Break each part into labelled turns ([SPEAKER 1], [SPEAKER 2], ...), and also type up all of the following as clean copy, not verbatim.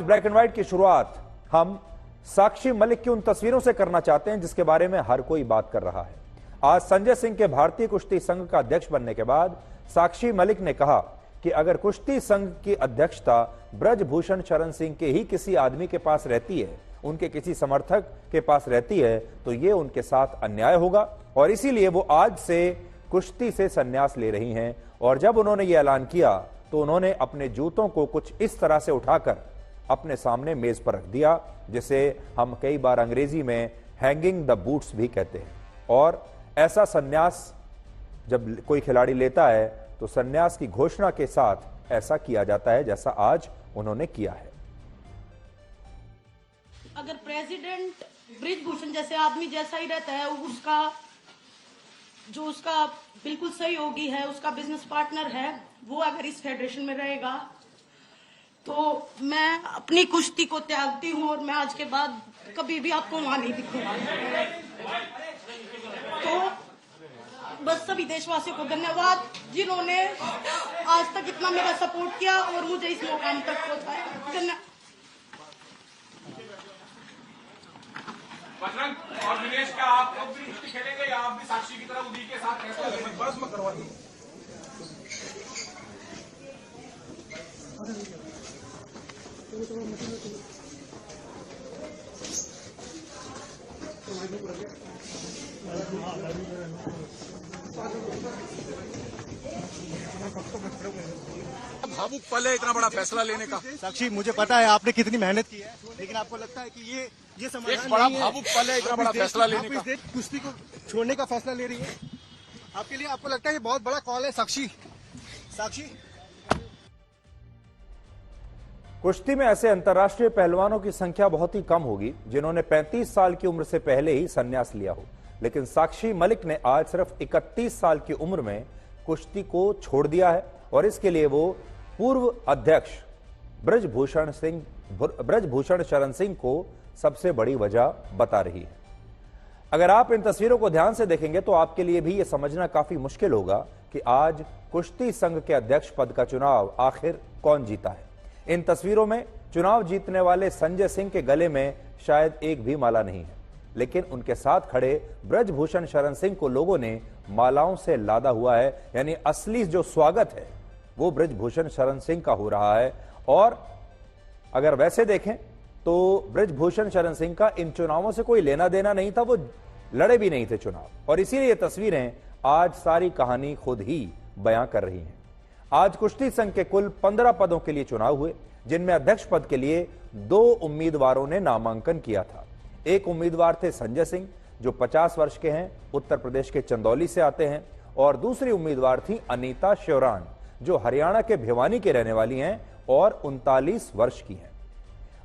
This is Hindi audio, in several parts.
[SPEAKER 1] ब्लैक एंड व्हाइट की शुरुआत हम साक्षी मलिक की उन तस्वीरों से करना चाहते हैं जिसके बारे में हर कोई बात कर रहा है। आज संजय सिंह के भारतीय कुश्ती संघ का अध्यक्ष बनने के बाद साक्षी मलिक ने कहा कि अगर कुश्ती संघ की अध्यक्षता ब्रजभूषण शरण सिंह के ही किसी आदमी के पास रहती है, उनके किसी समर्थक के पास रहती है, तो ये उनके साथ अन्याय होगा और इसीलिए वो आज से कुश्ती से संन्यास ले रही हैं। और जब उन्होंने ये ऐलान किया तो उन्होंने अपने जूतों को कुछ इस तरह से उठाकर अपने सामने मेज पर रख दिया, जिसे हम कई बार अंग्रेजी में हैंगिंग द बूट्स भी कहते हैं। और ऐसा संन्यास जब कोई खिलाड़ी लेता है तो संन्यास की घोषणा के साथ ऐसा किया जाता है जैसा आज उन्होंने किया है।
[SPEAKER 2] अगर प्रेसिडेंट ब्रिजभूषण जैसे आदमी जैसा ही रहता है, उसका बिल्कुल सहयोगी है, उसका बिजनेस पार्टनर है, वो अगर इस फेडरेशन में रहेगा तो मैं अपनी कुश्ती को त्यागती हूँ और मैं आज के बाद कभी भी आपको वहां नहीं दिखूंगा। तो बस सभी देशवासियों को धन्यवाद जिन्होंने आज तक इतना मेरा सपोर्ट किया और मुझे इस मुकाम तक पहुंचाया। धन्यवाद।
[SPEAKER 3] बजरंग और दिनेश का आप लोग भी कुश्ती खेलेंगे या आप भी साक्षी की तरह उन्हीं के साथ कैसे बस में करवा दी? भावुक पल है इतना बड़ा फैसला लेने का।
[SPEAKER 4] साक्षी, मुझे पता है आपने कितनी मेहनत की है, लेकिन आपको लगता है कि ये समाधान
[SPEAKER 3] एक बड़ा भावुक पल है इतना बड़ा फैसला लेने का।
[SPEAKER 4] कुश्ती को छोड़ने का फैसला ले रही है आपके लिए, आपको लगता है ये बहुत बड़ा कॉल है साक्षी?
[SPEAKER 1] कुश्ती में ऐसे अंतर्राष्ट्रीय पहलवानों की संख्या बहुत ही कम होगी जिन्होंने 35 साल की उम्र से पहले ही संन्यास लिया हो, लेकिन साक्षी मलिक ने आज सिर्फ 31 साल की उम्र में कुश्ती को छोड़ दिया है और इसके लिए वो पूर्व अध्यक्ष ब्रजभूषण शरण सिंह को सबसे बड़ी वजह बता रही है। अगर आप इन तस्वीरों को ध्यान से देखेंगे तो आपके लिए भी यह समझना काफी मुश्किल होगा कि आज कुश्ती संघ के अध्यक्ष पद का चुनाव आखिर कौन जीता है। इन तस्वीरों में चुनाव जीतने वाले संजय सिंह के गले में शायद एक भी माला नहीं है, लेकिन उनके साथ खड़े ब्रजभूषण शरण सिंह को लोगों ने मालाओं से लादा हुआ है, यानी असली जो स्वागत है वो ब्रजभूषण शरण सिंह का हो रहा है। और अगर वैसे देखें तो ब्रजभूषण शरण सिंह का इन चुनावों से कोई लेना देना नहीं था, वो लड़े भी नहीं थे चुनाव, और इसीलिए ये तस्वीरें आज सारी कहानी खुद ही बयां कर रही हैं। आज कुश्ती संघ के कुल 15 पदों के लिए चुनाव हुए, जिनमें अध्यक्ष पद के लिए 2 उम्मीदवारों ने नामांकन किया था। एक उम्मीदवार थे संजय सिंह जो 50 वर्ष के हैं, उत्तर प्रदेश के चंदौली से आते हैं, और दूसरी उम्मीदवार थी अनीता श्योराण जो हरियाणा के भिवानी के रहने वाली हैं और 39 वर्ष की हैं।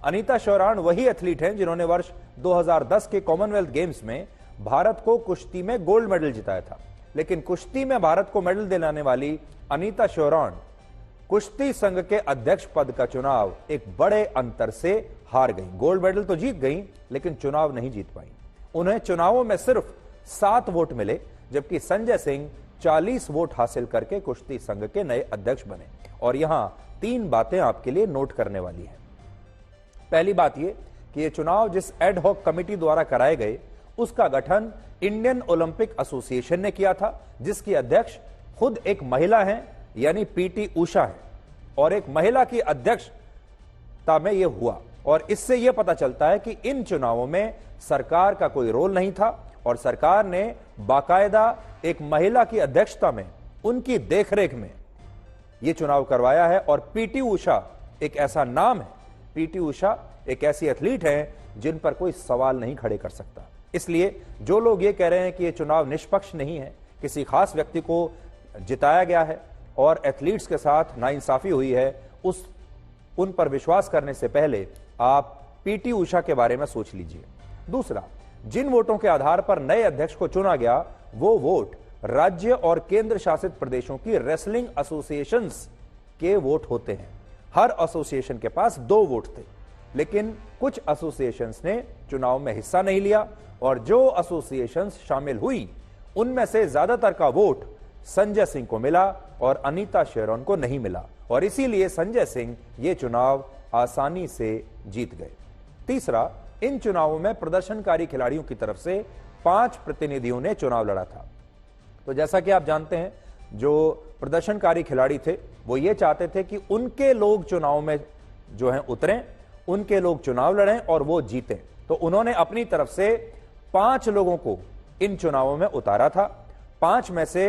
[SPEAKER 1] अनीता श्योराण वही एथलीट हैं जिन्होंने वर्ष 2010 के कॉमनवेल्थ गेम्स में भारत को कुश्ती में गोल्ड मेडल जिताया था, लेकिन कुश्ती में भारत को मेडल दिलाने वाली अनीता श्योराण कुश्ती संघ के अध्यक्ष पद का चुनाव एक बड़े अंतर से हार गई। गोल्ड मेडल तो जीत गई लेकिन चुनाव नहीं जीत पाई। उन्हें चुनावों में सिर्फ 7 वोट मिले, जबकि संजय सिंह 40 वोट हासिल करके कुश्ती संघ के नए अध्यक्ष बने। और यहां 3 बातें आपके लिए नोट करने वाली हैं। पहली बात यह कि यह चुनाव जिस एड हॉक कमेटी द्वारा कराए गए उसका गठन इंडियन ओलंपिक एसोसिएशन ने किया था, जिसकी अध्यक्ष खुद एक महिला हैं, यानी पीटी उषा है, और एक महिला की अध्यक्षता में यह हुआ। और इससे यह पता चलता है कि इन चुनावों में सरकार का कोई रोल नहीं था और सरकार ने बाकायदा एक महिला की अध्यक्षता में उनकी देखरेख में यह चुनाव करवाया है। और पीटी उषा एक ऐसा नाम है, पीटी उषा एक ऐसी एथलीट है जिन पर कोई सवाल नहीं खड़े कर सकता। इसलिए जो लोग ये कह रहे हैं कि यह चुनाव निष्पक्ष नहीं है, किसी खास व्यक्ति को जिताया गया है और एथलीट्स के साथ नाइंसाफी हुई है, उन पर विश्वास करने से पहले आप पीटी उषा के बारे में सोच लीजिए। दूसरा, जिन वोटों के आधार पर नए अध्यक्ष को चुना गया वो वोट राज्य और केंद्र शासित प्रदेशों की रेसलिंग एसोसिएशंस के वोट होते हैं। हर एसोसिएशन के पास 2 वोट थे, लेकिन कुछ एसोसिएशंस ने चुनाव में हिस्सा नहीं लिया और जो एसोसिएशंस शामिल हुई उनमें से ज्यादातर का वोट संजय सिंह को मिला और अनीता श्योराण को नहीं मिला, और इसीलिए संजय सिंह ये चुनाव आसानी से जीत गए। तीसरा, इन चुनावों में प्रदर्शनकारी खिलाड़ियों की तरफ से 5 प्रतिनिधियों ने चुनाव लड़ा था। तो जैसा कि आप जानते हैं, जो प्रदर्शनकारी खिलाड़ी थे वो ये चाहते थे कि उनके लोग चुनाव में जो है उतरें, उनके लोग चुनाव लड़ें और वो जीतें। तो उन्होंने अपनी तरफ से 5 लोगों को इन चुनावों में उतारा था। 5 में से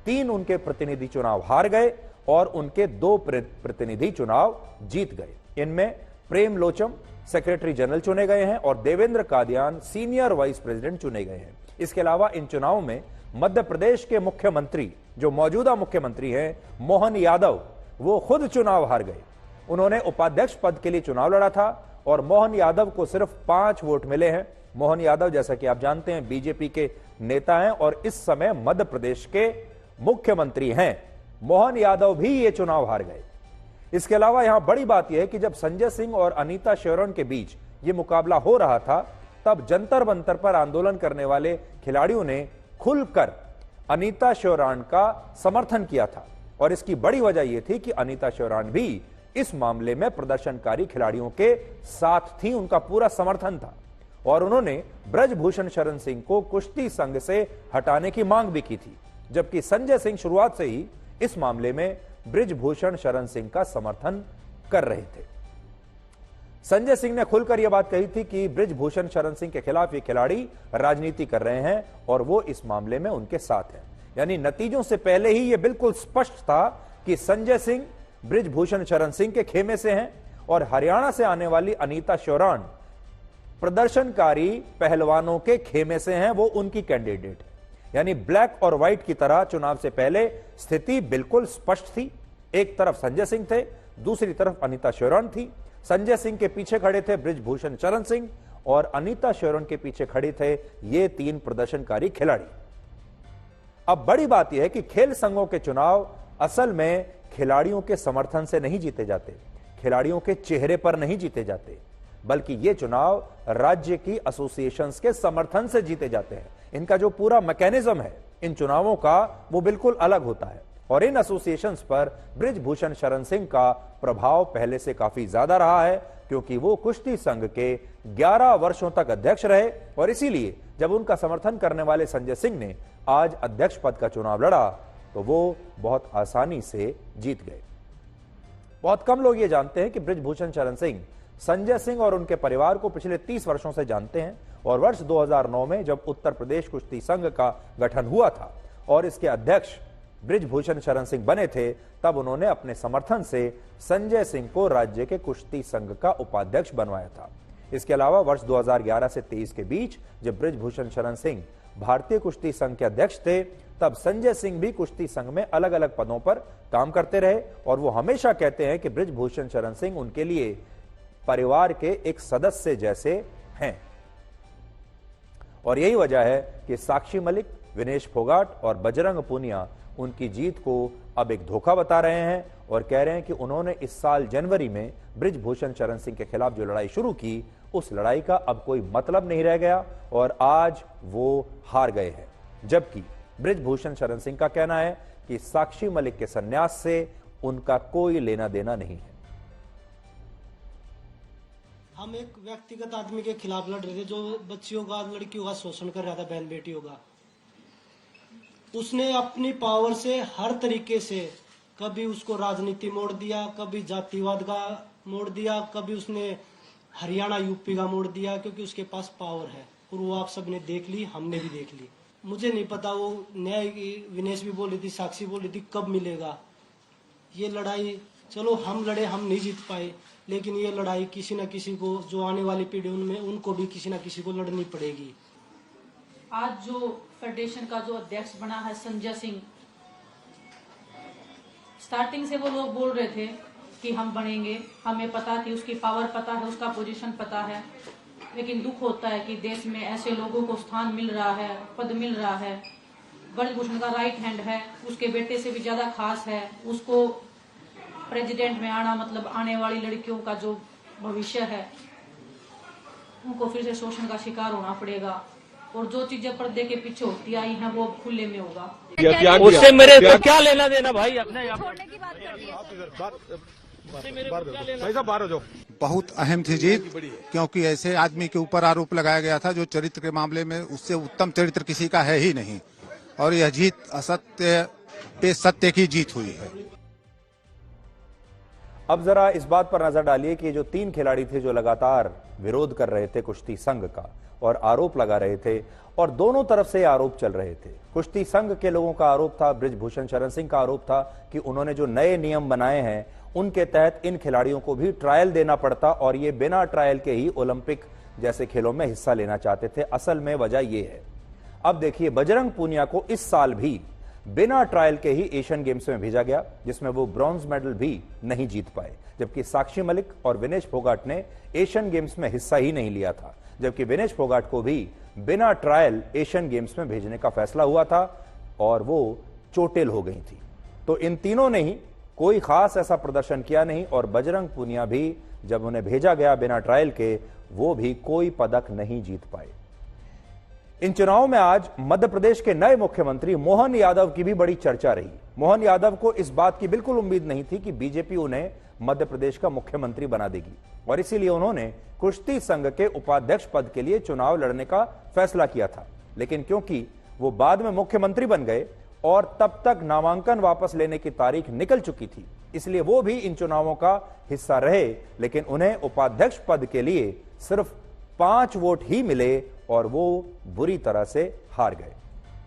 [SPEAKER 1] 3 उनके प्रतिनिधि चुनाव हार गए और उनके 2 प्रतिनिधि चुनाव जीत गए। इनमें प्रेम लोचम सेक्रेटरी जनरल चुने गए हैं और Devendra Kadian senior vice president चुने गए हैं। इसके अलावा इन चुनावों में मध्य प्रदेश के मुख्यमंत्री, जो मौजूदा मुख्यमंत्री हैं मोहन यादव, वो खुद चुनाव हार गए। उन्होंने उपाध्यक्ष पद के लिए चुनाव लड़ा था और मोहन यादव को सिर्फ 5 वोट मिले हैं। मोहन यादव, जैसा कि आप जानते हैं, बीजेपी के नेता हैं और इस समय मध्य प्रदेश के मुख्यमंत्री हैं। मोहन यादव भी ये चुनाव हार गए। इसके अलावा यहां बड़ी बात यह है कि जब संजय सिंह और अनीता श्योरण के बीच ये मुकाबला हो रहा था, तब जंतर मंतर पर आंदोलन करने वाले खिलाड़ियों ने खुलकर अनीता श्योरण का समर्थन किया था। और इसकी बड़ी वजह यह थी कि अनीता श्योरण भी इस मामले में प्रदर्शनकारी खिलाड़ियों के साथ थी, उनका पूरा समर्थन था और उन्होंने ब्रजभूषण शरण सिंह को कुश्ती संघ से हटाने की मांग भी की थी, जबकि संजय सिंह शुरुआत से ही इस मामले में ब्रजभूषण शरण सिंह का समर्थन कर रहे थे। संजय सिंह ने खुलकर यह बात कही थी कि ब्रजभूषण शरण सिंह के खिलाफ ये खिलाड़ी राजनीति कर रहे हैं और वो इस मामले में उनके साथ हैं। यानी नतीजों से पहले ही यह बिल्कुल स्पष्ट था कि संजय सिंह ब्रजभूषण शरण सिंह के खेमे से हैं और हरियाणा से आने वाली अनीता श्योरण प्रदर्शनकारी पहलवानों के खेमे से हैं, वो उनकी कैंडिडेट है। यानी ब्लैक और व्हाइट की तरह चुनाव से पहले स्थिति बिल्कुल स्पष्ट थी। एक तरफ संजय सिंह थे, दूसरी तरफ अनीता श्योरण थी। संजय सिंह के पीछे खड़े थे ब्रजभूषण शरण सिंह और अनीता श्योरण के पीछे खड़े थे ये 3 प्रदर्शनकारी खिलाड़ी। अब बड़ी बात यह है कि खेल संघों के चुनाव असल में खिलाड़ियों के समर्थन से नहीं जीते जाते, खिलाड़ियों के चेहरे पर नहीं जीते जाते, बल्कि ये चुनाव राज्य की एसोसिएशंस के समर्थन से जीते जाते हैं। इनका जो पूरा मैकेनिज्म है इन चुनावों का, वो बिल्कुल अलग होता है और इन एसोसिएशंस पर ब्रजभूषण शरण सिंह का प्रभाव पहले से काफी ज्यादा रहा है, क्योंकि वो कुश्ती संघ के 11 वर्षों तक अध्यक्ष रहे और इसीलिए जब उनका समर्थन करने वाले संजय सिंह ने आज अध्यक्ष पद का चुनाव लड़ा तो वो बहुत आसानी से जीत गए। बहुत कम लोग ये जानते हैं कि ब्रजभूषण शरण सिंह संजय सिंह और उनके परिवार को पिछले 30 वर्षों से जानते हैं और वर्ष 2009 में जब उत्तर प्रदेश कुश्ती संघ का गठन हुआ था और इसके अध्यक्ष ब्रजभूषण शरण सिंह बने थे, तब उन्होंने अपने समर्थन से संजय सिंह को राज्य के कुश्ती संघ का उपाध्यक्ष बनवाया था। इसके अलावा वर्ष 2011 से 23 के बीच जब ब्रजभूषण शरण सिंह भारतीय कुश्ती संघ के अध्यक्ष थे, तब संजय सिंह भी कुश्ती संघ में अलग अलग पदों पर काम करते रहे और वो हमेशा कहते हैं कि ब्रजभूषण शरण सिंह उनके लिए परिवार के एक सदस्य जैसे हैं। और यही वजह है कि साक्षी मलिक, विनेश फोगाट और बजरंग पूनिया उनकी जीत को अब एक धोखा बता रहे हैं और कह रहे हैं कि उन्होंने इस साल जनवरी में ब्रजभूषण शरण सिंह के खिलाफ जो लड़ाई शुरू की, उस लड़ाई का अब कोई मतलब नहीं रह गया और आज वो हार गए हैं। जबकि ब्रजभूषण शरण सिंह का कहना है कि साक्षी मलिक के संन्यास से उनका कोई लेना देना नहीं है।
[SPEAKER 5] हम एक व्यक्तिगत आदमी के खिलाफ लड़ रहे थे जो बच्चियों का, लड़कियों का शोषण कर रहा था, बहन बेटियों का। उसने अपनी पावर से हर तरीके से कभी उसको राजनीति मोड़ दिया, कभी जातिवाद का मोड़ दिया, कभी उसने हरियाणा यूपी का मोड़ दिया, क्योंकि उसके पास पावर है और वो आप सबने देख ली, हमने भी देख ली। मुझे नहीं पता वो न्याय, विनेश भी बोल रही थी, साक्षी बोल रही थी, कब मिलेगा ये लड़ाई। चलो हम लड़े, हम नहीं जीत पाए, लेकिन ये लड़ाई किसी न किसी को, जो आने वाली पीढ़ी उनमें, उनको भी किसी न किसी को लड़नी पड़ेगी।
[SPEAKER 6] आज जो फेडरेशन का जो अध्यक्ष बना है संजय सिंह, स्टार्टिंग से वो लोग बोल रहे थे कि हम बनेंगे, हमें पता थी, उसकी पावर पता है, उसका पोजीशन पता है, लेकिन दुख होता है कि देश में ऐसे लोगों को स्थान मिल रहा है, पद मिल रहा है। ब्रजभूषण का राइट हैंड है, उसके बेटे से भी ज्यादा खास है, उसको प्रेसिडेंट में आना मतलब आने वाली लड़कियों का जो भविष्य है उनको फिर से शोषण का शिकार होना पड़ेगा और जो चीजें पर्दे के पीछे होती आई हैं वो खुले में होगा।
[SPEAKER 7] उससे मेरे को क्या लेना देना भाई, अपने
[SPEAKER 8] छोड़ने की बात कर रही है।
[SPEAKER 3] भाई साहब बाहर हो जाओ।
[SPEAKER 7] बहुत अहम थी जीत, क्योंकि ऐसे आदमी के ऊपर आरोप लगाया गया था जो चरित्र के मामले में उससे उत्तम चरित्र किसी का है ही नहीं, और यह जीत असत्य पे सत्य की जीत हुई है।
[SPEAKER 1] अब जरा इस बात पर नजर डालिए कि जो 3 खिलाड़ी थे जो लगातार विरोध कर रहे थे कुश्ती संघ का और आरोप लगा रहे थे, और दोनों तरफ से आरोप चल रहे थे। कुश्ती संघ के लोगों का आरोप था, बृजभूषण शरण सिंह का आरोप था कि उन्होंने जो नए नियम बनाए हैं उनके तहत इन खिलाड़ियों को भी ट्रायल देना पड़ता और ये बिना ट्रायल के ही ओलंपिक जैसे खेलों में हिस्सा लेना चाहते थे। असल में वजह यह है, अब देखिए बजरंग पूनिया को इस साल भी बिना ट्रायल के ही एशियन गेम्स में भेजा गया, जिसमें वो ब्रॉन्ज मेडल भी नहीं जीत पाए, जबकि साक्षी मलिक और विनेश फोगाट ने एशियन गेम्स में हिस्सा ही नहीं लिया था, जबकि विनेश फोगाट को भी बिना ट्रायल एशियन गेम्स में भेजने का फैसला हुआ था और वो चोटिल हो गई थी। तो इन तीनों ने ही कोई खास ऐसा प्रदर्शन किया नहीं, और बजरंग पूनिया भी जब उन्हें भेजा गया बिना ट्रायल के, वो भी कोई पदक नहीं जीत पाए। इन चुनावों में आज मध्य प्रदेश के नए मुख्यमंत्री मोहन यादव की भी बड़ी चर्चा रही। मोहन यादव को इस बात की बिल्कुल उम्मीद नहीं थी कि बीजेपी उन्हें मध्य प्रदेश का मुख्यमंत्री बना देगी, और इसीलिए उन्होंने कुश्ती संघ के उपाध्यक्ष पद के लिए चुनाव लड़ने का फैसला किया था। लेकिन क्योंकि वो बाद में मुख्यमंत्री बन गए और तब तक नामांकन वापस लेने की तारीख निकल चुकी थी, इसलिए वो भी इन चुनावों का हिस्सा रहे, लेकिन उन्हें उपाध्यक्ष पद के लिए सिर्फ 5 वोट ही मिले और वो बुरी तरह से हार गए।